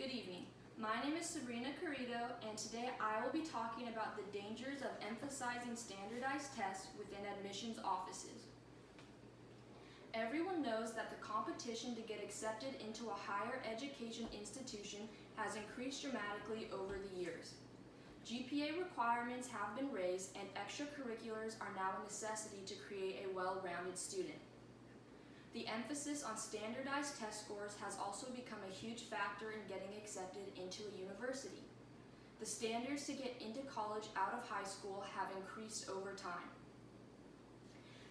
Good evening. My name is Sabrina Carrito, and today I will be talking about the dangers of emphasizing standardized tests within admissions offices. Everyone knows that the competition to get accepted into a higher education institution has increased dramatically over the years. GPA requirements have been raised, and extracurriculars are now a necessity to create a well-rounded student. The emphasis on standardized test scores has also become a huge factor in getting accepted into a university. The standards to get into college out of high school have increased over time.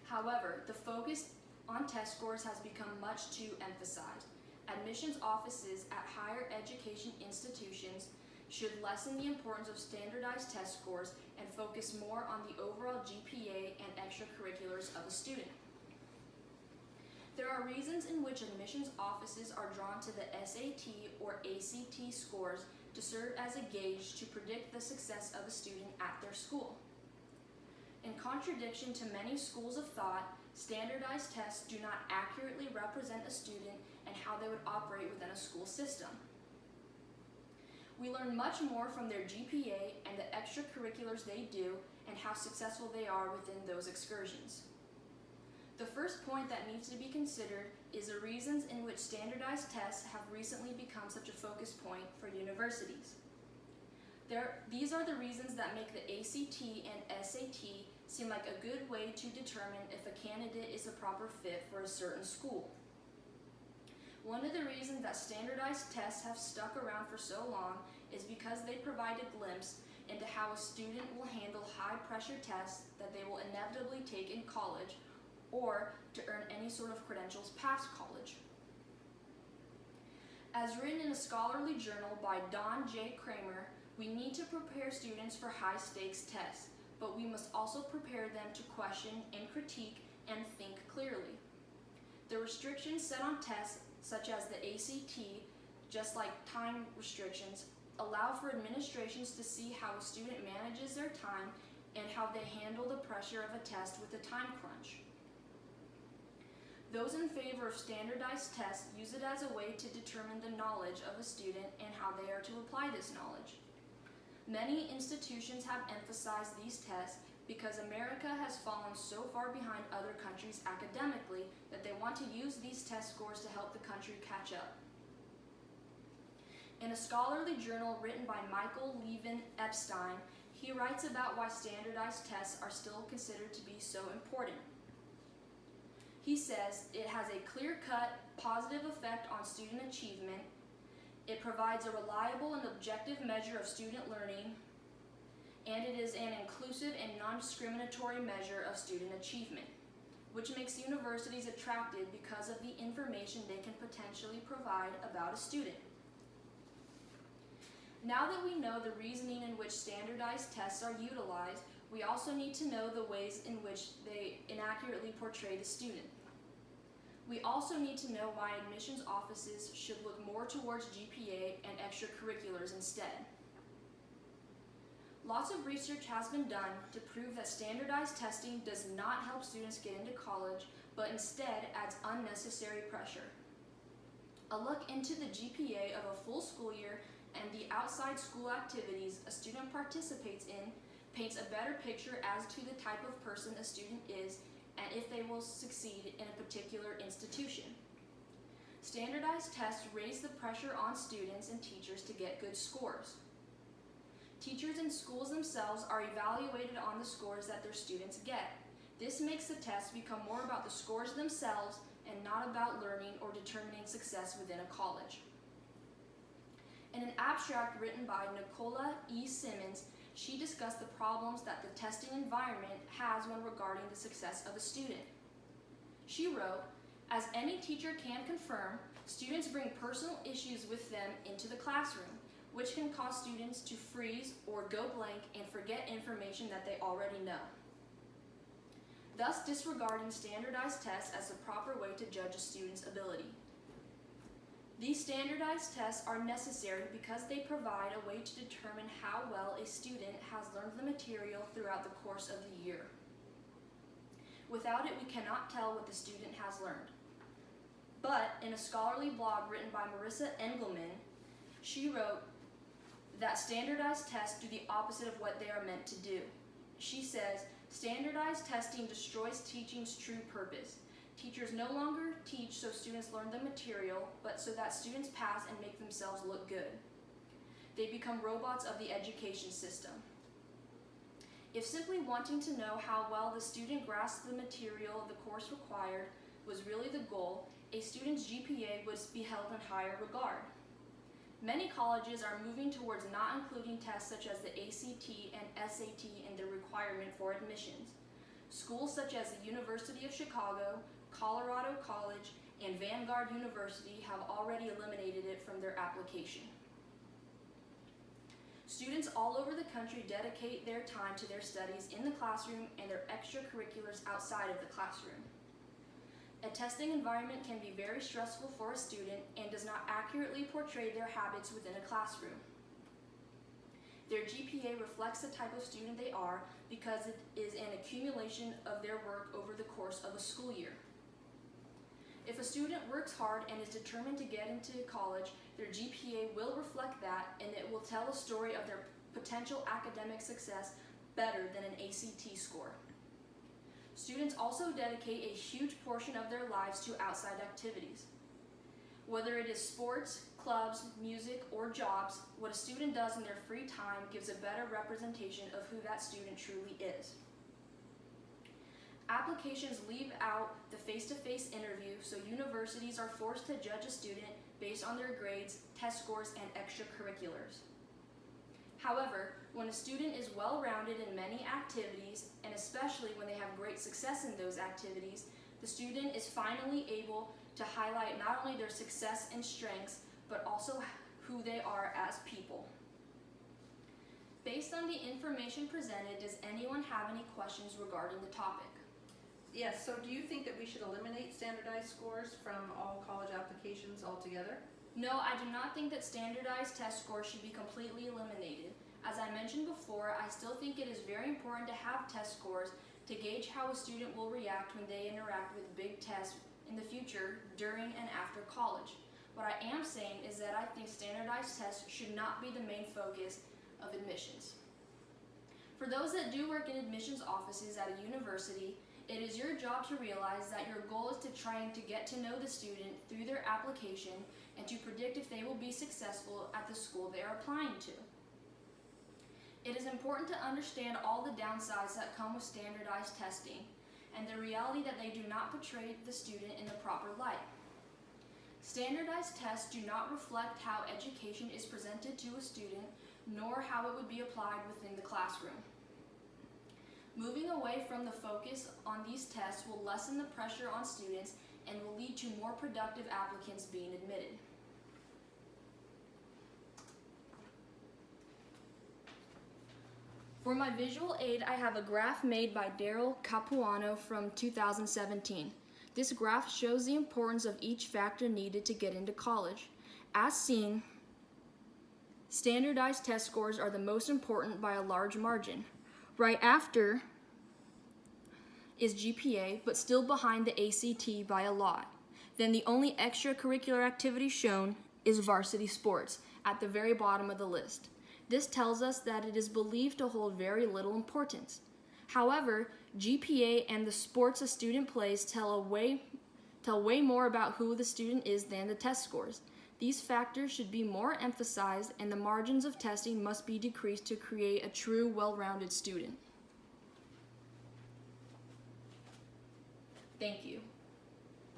However, the focus on test scores has become much too emphasized. Admissions offices at higher education institutions should lessen the importance of standardized test scores and focus more on the overall GPA and extracurriculars of a student. There are reasons in which admissions offices are drawn to the SAT or ACT scores to serve as a gauge to predict the success of a student at their school. In contradiction to many schools of thought, standardized tests do not accurately represent a student and how they would operate within a school system. We learn much more from their GPA and the extracurriculars they do and how successful they are within those excursions. The first point that needs to be considered is the reasons in which standardized tests have recently become such a focus point for universities. These are the reasons that make the ACT and SAT seem like a good way to determine if a candidate is a proper fit for a certain school. One of the reasons that standardized tests have stuck around for so long is because they provide a glimpse into how a student will handle high-pressure tests that they will inevitably take in college or to earn any sort of credentials past college. As written in a scholarly journal by Don J. Kramer, we need to prepare students for high-stakes tests, but we must also prepare them to question and critique and think clearly. The restrictions set on tests, such as the ACT, just like time restrictions, allow for administrations to see how a student manages their time and how they handle the pressure of a test with a time crunch. Those in favor of standardized tests use it as a way to determine the knowledge of a student and how they are to apply this knowledge. Many institutions have emphasized these tests because America has fallen so far behind other countries academically that they want to use these test scores to help the country catch up. In a scholarly journal written by Michael Levin Epstein, he writes about why standardized tests are still considered to be so important. He says it has a clear-cut, positive effect on student achievement. It provides a reliable and objective measure of student learning, and it is an inclusive and non-discriminatory measure of student achievement, which makes universities attractive because of the information they can potentially provide about a student. Now that we know the reasoning in which standardized tests are utilized, we also need to know the ways in which they inaccurately portray the student. We also need to know why admissions offices should look more towards GPA and extracurriculars instead. Lots of research has been done to prove that standardized testing does not help students get into college, but instead adds unnecessary pressure. A look into the GPA of a full school year and the outside school activities a student participates in paints a better picture as to the type of person a student is and if they will succeed in a particular institution. Standardized tests raise the pressure on students and teachers to get good scores. Teachers and schools themselves are evaluated on the scores that their students get. This makes the tests become more about the scores themselves and not about learning or determining success within a college. In an abstract written by Nicola E. Simmons, she discussed the problems that the testing environment has when regarding the success of a student. She wrote, "As any teacher can confirm, students bring personal issues with them into the classroom, which can cause students to freeze or go blank and forget information that they already know, thus disregarding standardized tests as the proper way to judge a student's ability. These standardized tests are necessary because they provide a way to determine how well a student has learned the material throughout the course of the year. Without it, we cannot tell what the student has learned. But in a scholarly blog written by Marissa Engelman, She wrote that standardized tests do the opposite of what they are meant to do. She says, standardized testing destroys teaching's true purpose. Teachers no longer teach so students learn the material, but so that students pass and make themselves look good. They become robots of the education system. If simply wanting to know how well the student grasped the material the course required was really the goal, a student's GPA would be held in higher regard. Many colleges are moving towards not including tests such as the ACT and SAT in their requirement for admissions. Schools such as the University of Chicago, Colorado College, and Vanguard University have already eliminated it from their application. Students all over the country dedicate their time to their studies in the classroom and their extracurriculars outside of the classroom. A testing environment can be very stressful for a student and does not accurately portray their habits within a classroom. Their GPA reflects the type of student they are because it is an accumulation of their work over the course of a school year. If a student works hard and is determined to get into college, their GPA will reflect that, and it will tell a story of their potential academic success better than an ACT score. Students also dedicate a huge portion of their lives to outside activities. Whether it is sports, clubs, music, or jobs, what a student does in their free time gives a better representation of who that student truly is. Applications leave out the face-to-face interview, so universities are forced to judge a student based on their grades, test scores, and extracurriculars. However, when a student is well-rounded in many activities, and especially when they have great success in those activities, the student is finally able to highlight not only their success and strengths, but also who they are as people. Based on the information presented, does anyone have any questions regarding the topic? Yes, so do you think that we should eliminate standardized scores from all college applications altogether? No, I do not think that standardized test scores should be completely eliminated. As I mentioned before, I still think it is very important to have test scores to gauge how a student will react when they interact with big tests in the future, during and after college. What I am saying is that I think standardized tests should not be the main focus of admissions. For those that do work in admissions offices at a university, it is your job to realize that your goal is to try to get to know the student through their application and to predict if they will be successful at the school they are applying to. It is important to understand all the downsides that come with standardized testing and the reality that they do not portray the student in the proper light. Standardized tests do not reflect how education is presented to a student, nor how it would be applied within the classroom. Moving away from the focus on these tests will lessen the pressure on students and will lead to more productive applicants being admitted. For my visual aid, I have a graph made by Daryl Capuano from 2017. This graph shows the importance of each factor needed to get into college. As seen, standardized test scores are the most important by a large margin. Right after is GPA, but still behind the ACT by a lot. Then the only extracurricular activity shown is varsity sports at the very bottom of the list. This tells us that it is believed to hold very little importance. However, GPA and the sports a student plays tell way more about who the student is than the test scores. These factors should be more emphasized, and the margins of testing must be decreased to create a true, well-rounded student. Thank you.